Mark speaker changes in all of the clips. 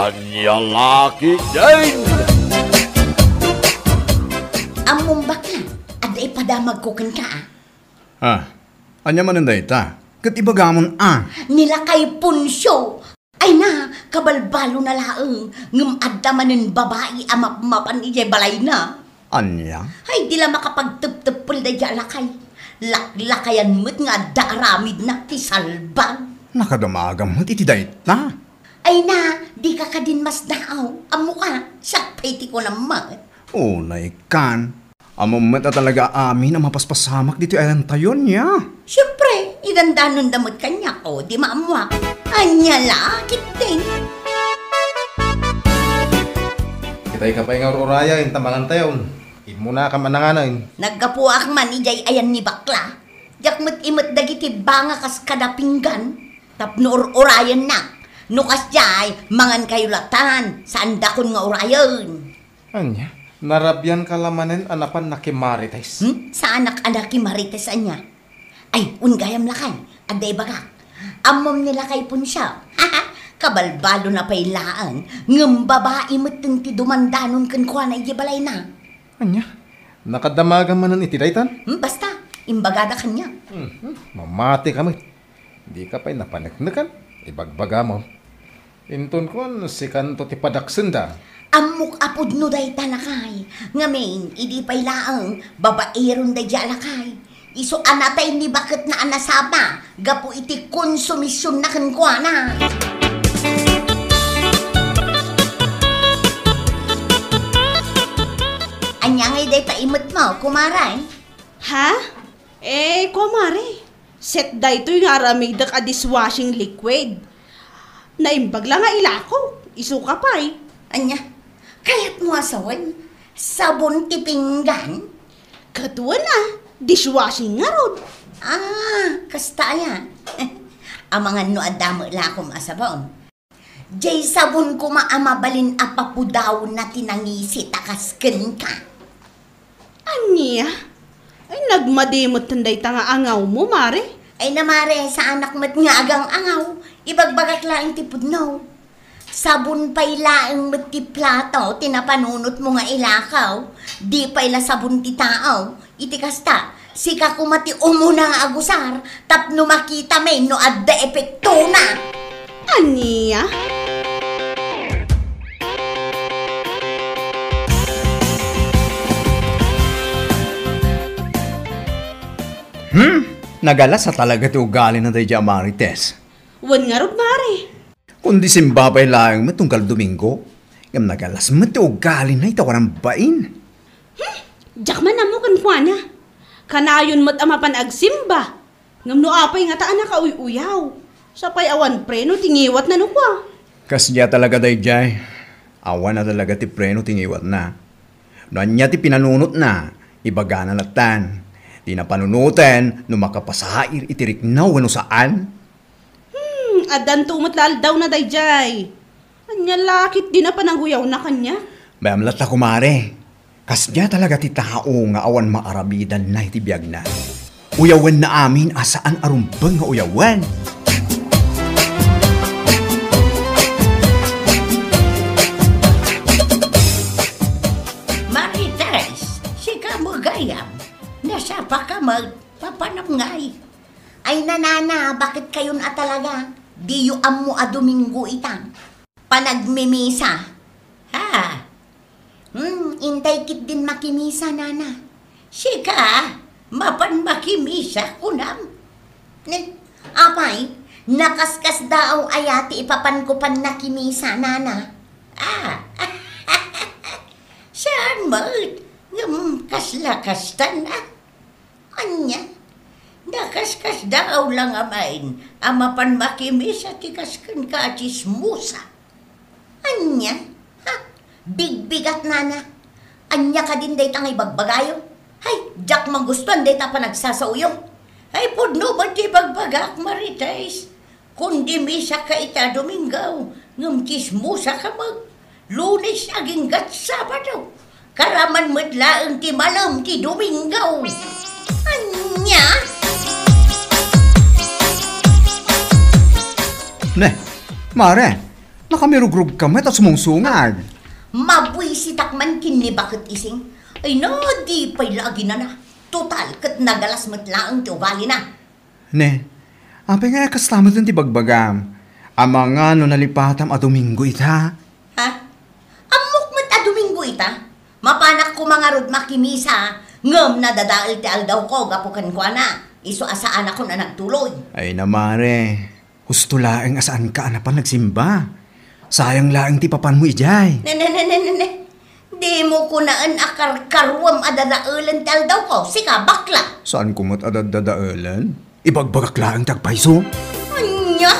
Speaker 1: Anya laki din!
Speaker 2: Among bakla, at ipadamag ko kan ka
Speaker 3: Anya mananday ta? Kat ibagamon
Speaker 2: Nila kay Punsyo. Ay na, kabalbalo na laeng. Ngam adda manin babae amap-mapan ijay balay na.
Speaker 3: Anya?
Speaker 2: Ay, di la makapagtep-tepul da dya lakay. Laklakayan mo't nga adda aramid na tisalbag.
Speaker 3: Nakadamagam mo't iti dayta.
Speaker 2: Ay na, di ka din mas daaw. Amo ka, sakpay ko naman.
Speaker 3: Unay kan. Amom mata talaga amin ang mapaspasamak dito ay tayon niya.
Speaker 2: Siyempre, idandanon damot kanya ko, di maamuak. Anya lakit din.
Speaker 4: Kitay ka pa yung uraya, yung tamangan tayo. Imuna ka mananganan.
Speaker 2: Nagkapuak man ijay ayan ni bakla. Jak imot dagiti banga kas kadapinggan. Tapno urayan na. Nukas jay, mangan kayo latan. Saan dakon nga urayan?
Speaker 4: Anya? Narabyan kalamanen anapan na kimarites.
Speaker 2: Sa anak-anak kimarites anya? Ay, ungayam lakay. Aday baga. Amom nila kay Punsya. Kabalbalo na pailaan. Ngam babae mateng ti dumandanon kan kuha na ijibalay na.
Speaker 4: Anya? Nakadamagan manan iti daytan?
Speaker 2: Basta, imbagada kanya.
Speaker 4: Mamati kami. Di ka pa'y napanagnakan. Ibagbaga mo. Intun ko, si kanto ti padaksenda.
Speaker 2: Amok apod no day talakay. Ngamin, idi pa'y laang, babairon day jalakay. Iso anatay ni bakit na anasama, gapo iti konsumisyon na kankwana. Anyangay day paimot mo, kumaray.
Speaker 5: Ha? Kumare. Set day to yung aramidak a dishwashing liquid. Naimbag lang nga ilako. Isuka pa
Speaker 2: Anya, kaya't mo asawan, sabon ti pinggan?
Speaker 5: Katuwa na, dishwashing nga ron.
Speaker 2: Kasta yan. Amangan no adamo lakom asabon. Jay sabon ko maamabalin apapudaw na tinangisi takasken ka.
Speaker 5: Anya? Ay nagmadimot tanday tanga angaw mo, mare.
Speaker 2: Ay namare sa anak mat nga agang angaw, ibagbagak laing ti pudnaw. Sabon pa'y laing mat ti plato, tinapanunot mo nga ilakaw. Di pa'y la sabon ti tao, iti kasta. Sika kumati umuna nga agusar, tapno makita may no adda epekto na.
Speaker 5: Anya?
Speaker 3: Nagalas sa talaga ti ugali na tayo dyan, Marites.
Speaker 5: Wan nga rod, mare.
Speaker 3: Kundi simbabay lang matungkal Domingo, yung nagalas mo ti ugali na itawaran bain.
Speaker 5: Diyak man na mo kankwana. Kanayon mo't amapan agsimba. Ngam no apay nga taan na kauy-uyaw. Sapay awan preno tingiwat na nukwa.
Speaker 3: Kasya talaga tayo dyan. Awan na talaga ti preno tingiwat na. Noan niya ti pinanunot na, ibaga na latan. Di na panunutin, no makapasahair itirik na wano saan.
Speaker 5: Adan tumot lal daw na dayjay. Anya lakit di na pananghuyaw na kanya.
Speaker 3: Bayam lata kumare. Kasya talaga ti tao nga awan maarabidan na itibiyag na. Uyawan na amin asaan arumbang nga uyawan.
Speaker 2: Marites, sika mo gayam. Nasa pa ka magpapanamngay. Ay nanana, bakit kayon talaga? Di yu mo a Domingo itang. Panagmimisa. Intay kit din makimisa, nana. Sika, mapan makimisa kunam. Apay, nakaskas daw ayati ipapan ko pan nakimisa, nana. Saan mo? Kasla-kastan na. Anya, nakaskas daw lang amain, amapan makimisa tikaskan ka chismusa. Anya, big-bigat nana. Anya ka din day tangay bagbagayo. Hay, jak magustuhan day ta pa nagsasauyo. Ay, pudno ba di bagbagak, Marites? Kundi misa ka ita Domingo, ngam chismusa ka mag Lunes aging gat Sabado. Karaman madlaang ti malam ti Domingo. Anya?
Speaker 3: Ne, mare, Nakamirugrug ka met at sumungsungad.
Speaker 2: Mabuisitak man kini bakit ising. Ay no, di pa'y lagi na na. Total, kat nagalas mo't lang ti ugali na.
Speaker 3: Ne, apay nga kastamat ng tibagbagam. Ama nga no nalipatam a Domingo ita.
Speaker 2: Ha? Amok mo't a Domingo ita? Mapanak ko mga rod makimisa. Ngam na dadaal ti aldaw ko, gapukan ko na. Iso asaan ako na nagtuloy.
Speaker 3: Ay namare, husto laeng asaan ka na pa nagsimba. Sayang laeng ti papan mo ijay.
Speaker 2: Ne. Di mo ko naan akar-karwam adadaalan ti aldaw ko. Sika, bakla.
Speaker 3: Saan kumot adadadaalan? Ibagbagak laeng tagpaiso.
Speaker 2: Anya?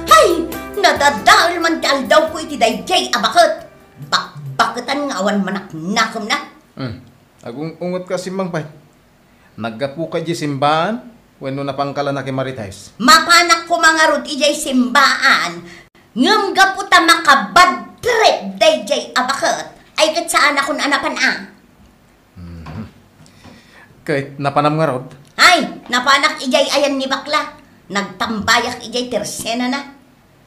Speaker 2: Hay! Nadadaal man ti aldaw ko iti dayjay abakot. Bakbakatan nga awan manak-nakom na.
Speaker 4: Agungot ka simbang pay. Naggapu ka di simbahan, when na pangkala na kay Marites.
Speaker 2: Mapanak ko mga rod ijay simbaan. Ngam gaputa makabad trip dayjay abakot. Ay kat saan akong anapan ang.
Speaker 4: Kahit napanam nga rod.
Speaker 2: Ay, napanak ijay ayan ni bakla. Nagtambayak ijay tersena na.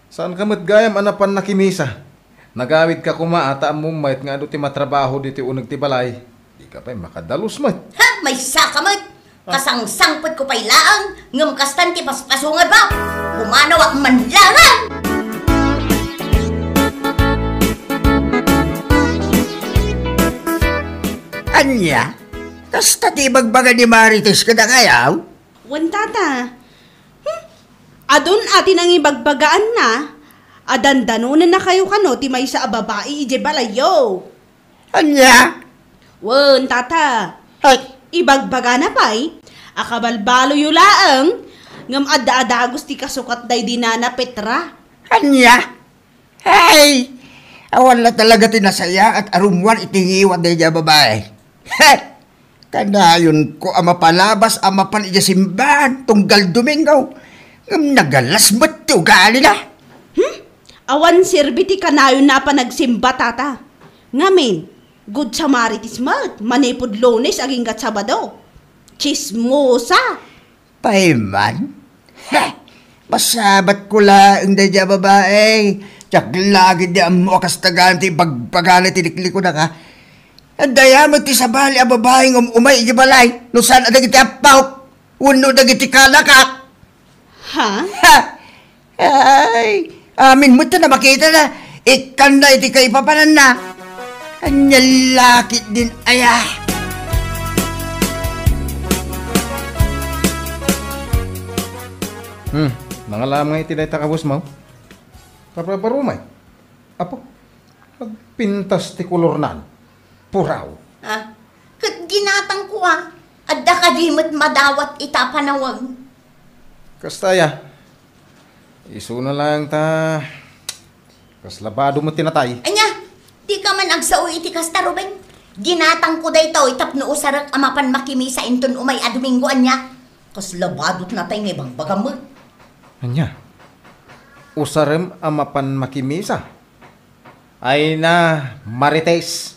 Speaker 4: Saan ka matgayam anapan na kimisa? Nagawid ka kumaata ang mumait nga ti matrabaho dito unag ti balay. Di ka pa'y makadalos mat.
Speaker 2: Ha? May sakamot. Kasangsangpot ko pa'y laang. Ngam kastan ti paspasungad ba? Kumanawa manlangan.
Speaker 6: Anya? Kasta ti bagbaga ni Marites ka na kayaw?
Speaker 5: Wan tata. Adun atin ang ibagbagaan na. Adandanunan na kayo kano ti may sa babae ije balayo.
Speaker 6: Anya?
Speaker 5: Wan tata.
Speaker 6: Ay,
Speaker 5: Ibagbaga na pa'y. Akabalbalo yu laang. Ngam adda-adagos ti kasukat day dinana Petra.
Speaker 6: anya? Hey! Awan na talaga tinasaya at arumwan itingiwan day niya babae. Heh! Kanayon ko ama palabas ama pan ija simbahan tunggal Domingo. Ngam nagalas ba't ti ugali na?
Speaker 5: Awan sirbiti kanayon na pa nagsimba tata. Ngamin. Good Samaritis mat, manipod Lunes aging kat Sabado. Chismosa.
Speaker 6: Paiman? Heh! Masabat ko lang day niya babae. Tsak lagi di ang mo kastagaan ti bagpagana tinikli ko na ka. At daya mo ti sabali ang babae ng umay ibalay. No saan adag iti apaw. Uno dag iti kalakak.
Speaker 5: Ha?
Speaker 6: Ha! Ay! Amin mo na makita na. Ikan na iti kay papanan na. Anyalakit din aya.
Speaker 4: Nangalam nga itinay takabos mo. Kaprabarumay. Apo, magpintas ti kulornan. Puraw.
Speaker 2: Ha? Kat ginatang ko ah. Adda ka di mo't madawat ita panawag.
Speaker 4: Kastaya. Iso na lang ta. Kaslabado mo tinatay.
Speaker 2: Anya, di ka man agsao iti kasta Ruben. Ginatang ko day to itapno usarak amapan makimisa inton umay a Domingo anya. Kaslabadot na tayo ngibang bagam mo.
Speaker 4: Anya? Usarem amapan makimisa. Ay na Marites.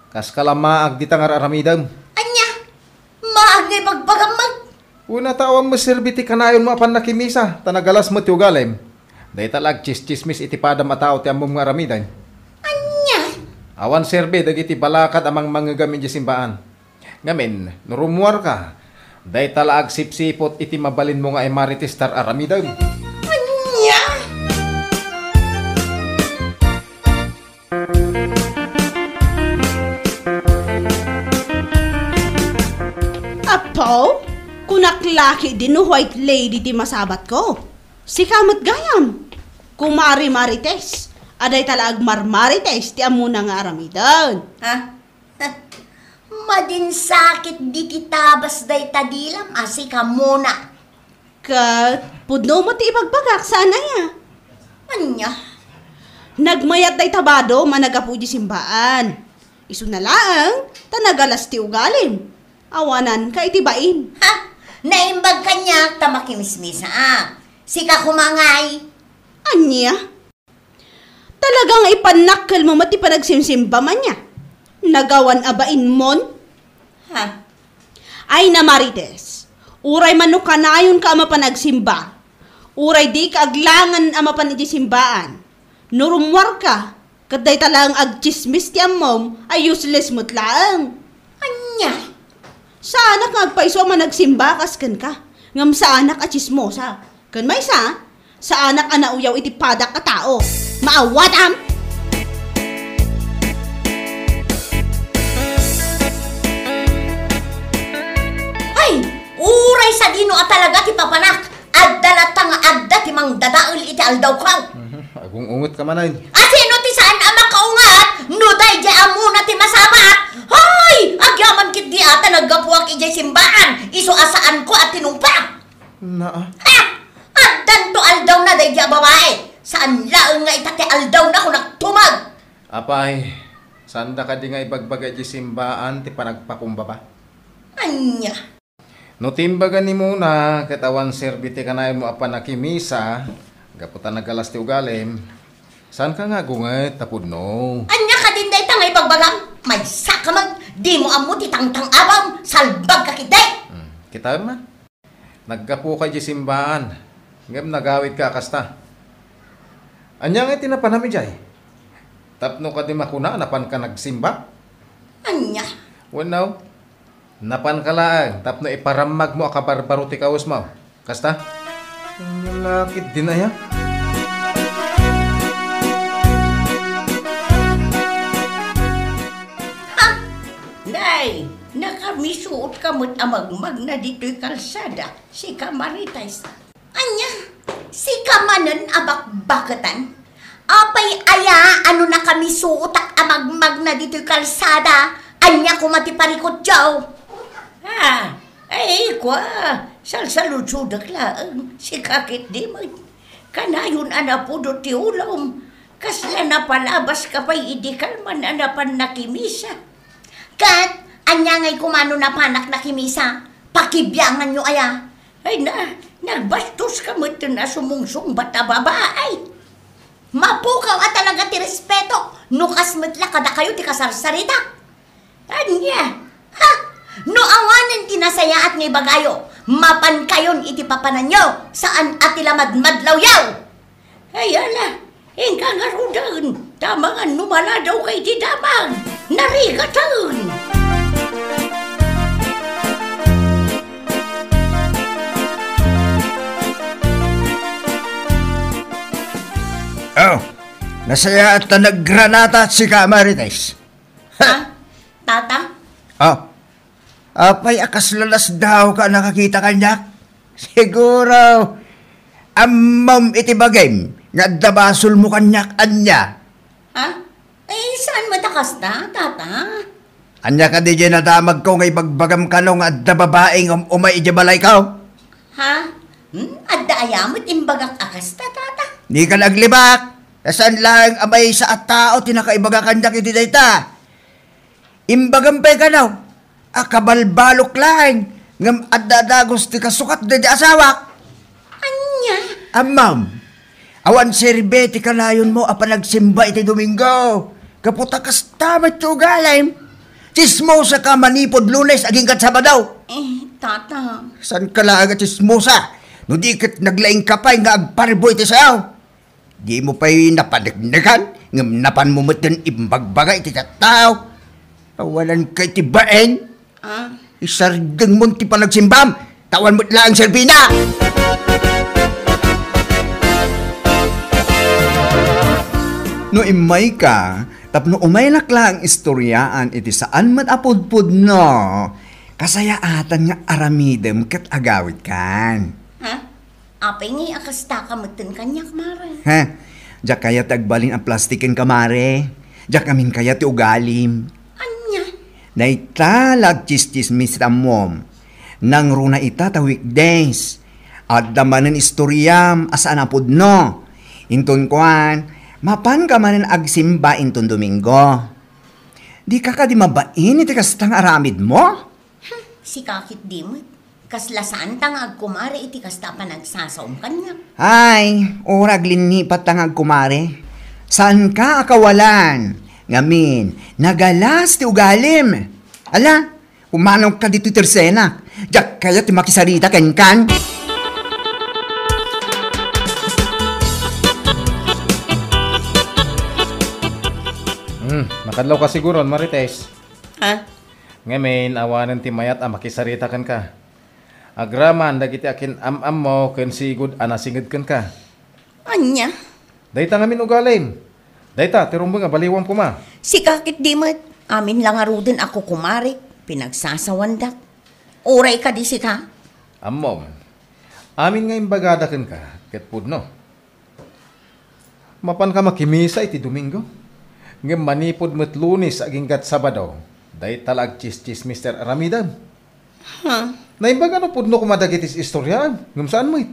Speaker 4: Kas kalamaag di tangar aramidam.
Speaker 2: Anya, maagay pagbagam mo.
Speaker 4: Una tawang maserbiti kanayon mo apan nakimisa. Tanagalas mo ti ugalem. Day talag chismis iti padam atao ti among nga aramidan.
Speaker 2: Anya,
Speaker 4: Awan serbe dagiti balakad amang mangagamin di simbaan. Ngamin, nurumuar ka. Day talaag sipsipot iti mabalin mo nga ay Marites tar aramidam.
Speaker 2: anya.
Speaker 5: Apo? Kunaklaki din no white lady ti masabat ko. Si kamot gayam. Kumari Marites. Aday talaag marmarites ti amuna nga aramidan.
Speaker 2: Ha? Madinsakit di kitabas day tadilam asi ka muna.
Speaker 5: Kat pudno mo ti ipagbagak sana ya.
Speaker 2: Anya,
Speaker 5: Nagmayat day tabado managapuji simbaan. Isu na lang, tanagalas ti ugalim. Awanan ka itibain.
Speaker 2: ha? Naimbag kanya tamakimismisa ah. Sika kumangay.
Speaker 5: Anya? Talagang ipanakkel mo mati panagsimsimba man niya. Nagawan abain mon?
Speaker 2: Ha?
Speaker 5: Ay na Marites, uray manok kanayon ka ama panagsimba. Uray di ka aglangan ama panidisimbaan. Nurumwar ka, kaday talang agchismis ti amom ay useless mo't laang.
Speaker 2: Anya?
Speaker 5: Sana kang agpaiso man nagsimba kaskan ka. Ngam sa anak at chismosa. Kan may sa anak anauyaw iti padak ka tao. Maawat am!
Speaker 2: Ay! Uray sa dino at talaga ti papanak! Addalatang adda ti mang dadaul iti aldaw kang!
Speaker 4: Agong ungot ka man ay.
Speaker 2: Asino ti saan ama kaungat? No day di amuna ti masabat! Hoy! Agyaman kit di ata naggapuak ijay simbaan! Iso asaan ko at tinumpa!
Speaker 4: Naa.
Speaker 2: Ha! Addan to aldaw na day di babae! Saan laang nga itate aldaw na ko nagtumag?
Speaker 4: Apay, sanda ka di nga ibagbagay di simbaan ti panagpakumbaba.
Speaker 2: Anya?
Speaker 4: No timbagan ni muna, katawan serbite ka na mo apa nakimisa, gaputan nagalas ti ugalim, saan ka nga gunget tapod no?
Speaker 2: Anya ka din day tangay pagbagang? May sakamag! Di mo amo ti tangtang awam! Salbag ka kitay!
Speaker 4: Kita man, naggapo ka di simbaan, ngam nagawid ka kasta. Anya nga tinapanami jay? Tapno ka di makuna, napan ka nagsimba?
Speaker 2: Anya?
Speaker 4: Well, napan ka lang, tapno iparamag mo akabarbaro ti kawas mo. Kasta? Ang lakit din aya.
Speaker 2: Ha? Day, nakamisuot ka mo't amagmag na dito'y kalsada, si Kamarites. Anya? Si Kamanan abakbakatan? Apay aya, ano na kami suotak amagmag na dito'y kalsada, anya kumatiparikot jaw. Ha? Ay, kwa, salsalutsudak lang, si kakit di mo. Kanayon anapudot ti ulom, kasla na palabas ka pa'y idikal man anapan nakimisa. Kat, anya nga'y kumano na panak nakimisa, pakibyangan nyo aya. Ay na, nagbastos ka mo ito na sumungsong bata babaay. Mapukaw at talaga ti respeto, nukas matla kada kayo ti kasarsarita. Anya, ha? No awanan tinasaya at ngay bagayo, mapan kayon iti papanan nyo, saan at tilamadmadlaw yaw. Ay ala, ingka nga rudan, tamangan numala daw kay ti damang, narigatan.
Speaker 6: Oh, nasaya at naggranata si Kamarites.
Speaker 2: Ha? Tata?
Speaker 6: Oh, apay akas lalas daw ka nakakita kanyak. Siguro, amam iti bagay, nga dabasol mo kanyak anya.
Speaker 2: Ha? Eh, saan matakas na, tata?
Speaker 6: Anya ka di dyan nadamag ko ngay bagbagam ka nung at babaeng umay ijabalay ka.
Speaker 2: Ha? Adda ayamot imbagak akas ta, tata?
Speaker 6: Di ka naglibak. Saan lang amay sa at tao tinakaibaga kanyak iti dayta. Imbagam pa ka daw. Akabalbalok lang. Ngam adadagos ti kasukat di asawak.
Speaker 2: Anya?
Speaker 6: Amam, awan serbeti kalayon mo apa nagsimba iti Domingo. Kaputa kas tamat ti ugalim. Chismosa ka manipod Lunes aging kat Sabadaw.
Speaker 2: Eh, tata.
Speaker 6: San ka lang chismosa? No di kat naglaing kapay nga agpariboy ti sayaw. Di mo pa'y napadagnagan. Ngam napan mo matan imbagbagay ti tataw. Pawalan kay ti baeng.
Speaker 2: Ah?
Speaker 6: Isardeng mo ti panagsimbam. Tawan mo't lang serbina.
Speaker 3: No imay ka, tapno umay nakla ang istoryaan iti saan man apudpud no. Kasayaatan nga aramidem kat agawid kan.
Speaker 2: Ha? Apay ni akasta ka matan kanyak, mare.
Speaker 3: Ha? Diyak kaya tagbalin ang plastikin kamare. Diyak amin kaya ti ugalim.
Speaker 2: Anya?
Speaker 3: Naitalag chismis mom. Nang runa ita ta weekdays. At damanan istoryam asaan apud no. Inton kuan, mapan ka manen agsimba inton Domingo. Di ka di mabain iti kastang aramid mo?
Speaker 2: Si kakit di mo. Kaslasaan tang agkumare iti kasta pa nagsasaom kanyak.
Speaker 3: Ay, orag linipat tangag kumare. Saan ka akawalan? Ngamin, nagalas ti ugalim. Ala,
Speaker 6: Umanaw ka dito tersena. Jak kaya ti makisarita kan.
Speaker 4: Makadlaw ka siguro, Marites.
Speaker 2: Ha?
Speaker 4: Ngayon, awanan ti mayat makisarita kan ka. Agraman, dagiti akin am mo, ken sigud anasingid kan ka.
Speaker 2: Anya?
Speaker 4: Dayta ngamin ugalim. Dayta, tirumbang nga baliwang puma.
Speaker 2: Si kakit di mat. Amin lang arudin ako kumarik. Pinagsasawandak. Uray ka di si ka?
Speaker 4: Ammo, amin nga imbagada kan ka, ket pudno. Mapan ka makimisa iti Domingo. Ngem manipod met Lunes aging kat Sabado. Dayta lag chis Mr. Aramidan.
Speaker 2: Ha?
Speaker 4: Naimbaga no pudno kumadagitis istoryaan. Ngem saan mo it?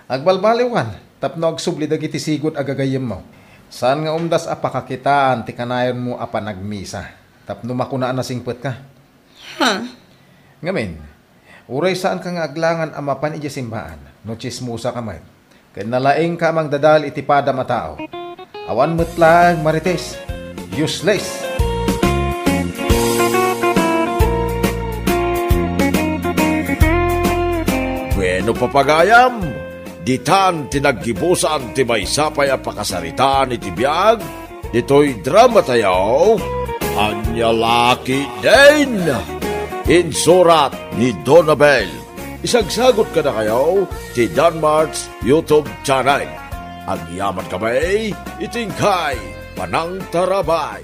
Speaker 4: Agbalbaliwan, tapno agsubli dagiti sigod agagayem mo. Saan nga umdas apakakitaan ti kanayon mo apa nagmisa. Tapno makunaan na singpet ka.
Speaker 2: Ha?
Speaker 4: Ngamin, uray saan ka nga aglangan amapan iti simbaan, no chismusa ka may. Kaya nalaing ka amang dadal iti pada matao. Awan metlang, Marites. Useless.
Speaker 1: Bueno papagayam, ditan tinaggibusan ti may sapay a pakasaritaan iti biyag, dito'y drama tayo, Anyalaki din! Insurat ni Donabel. Isagsagot ka na kayo ti Danmart's YouTube channel. Ang yaman kamay, itingkay, panang tarabay.